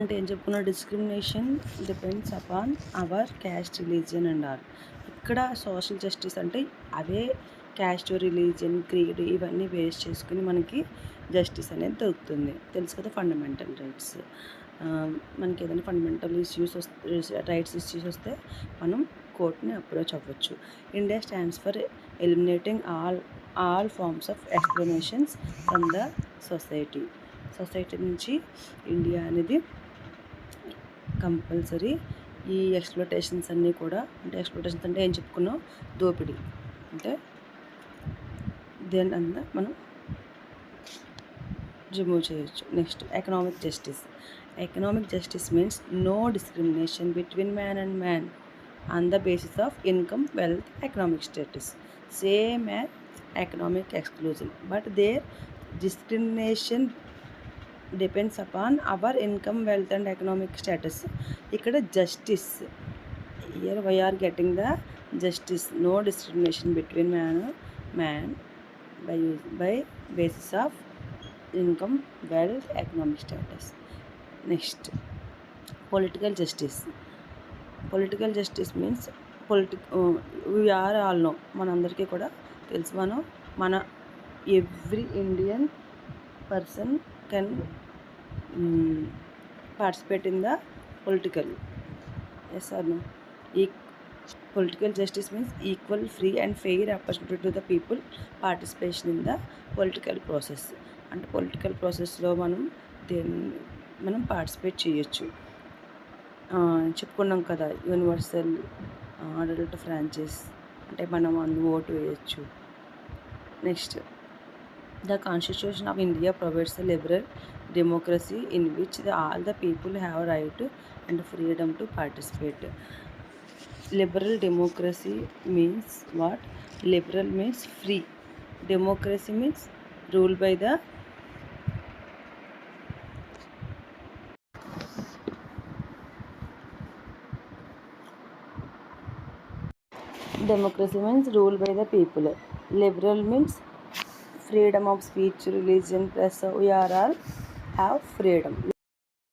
అంటే ఏం చెప్పుకున్న discrimination depends upon hour caste religion and all. ఇక్కడ సోషల్ జస్టిస్ అంటే అవే క్యాస్ట్ రిలీజియన్ క్రీడ్ ఇవన్నీ బేస్ చేసుకుని మనకి జస్టిస్ అనేది దొరుకుతుంది. తెలుసు కదా ఫండమెంటల్ రైట్స్. మనకి ఏదైనా ఫండమెంటల్ రైట్స్ ఇష్యూస్ వస్తే మనం కోర్ట్ని అప్రోచ్ అవ్వచ్చు. India stands for eliminating all forms of explanations from the society నుంచి ఇండియా అనేది కంపల్సరీ ఈ ఎక్స్‌ప్లోటేషన్స్ అన్నీ కూడా అంటే ఎక్స్‌ప్లోటేషన్స్ అంటే ఏం చెప్పుకున్నాం, దోపిడీ అంటే దేన్నన్నా మనం రిమూవ్ చేయొచ్చు. Next economic justice means no discrimination between man and man on the basis of income, wealth, economic status, same as economic exclusion, but their discrimination depends upon our income, wealth and economic status. ఇక్కడ justice, here we are getting the justice, no discrimination between man by basis of income, wealth, economic status. Next political justice means we are all know, మనందరికీ కూడా తెలుసు, మన every Indian person can participate in the political. Yes or no? Political justice means equal, free and fair opportunity to the people participation in the political process. అంటే political ప్రాసెస్లో మనం participate చేయొచ్చు. చెప్పుకున్నాం కదా యూనివర్సల్ అడల్ట్ ఫ్రాంచైజ్ అంటే మనం vote వేయచ్చు. Next the Constitution of India provides a liberal democracy in which all the people have right and freedom to participate. Liberal democracy means what? Liberal means free. Democracy means ruled by the people. Liberal means freedom of speech, religion, press, we are all have freedom.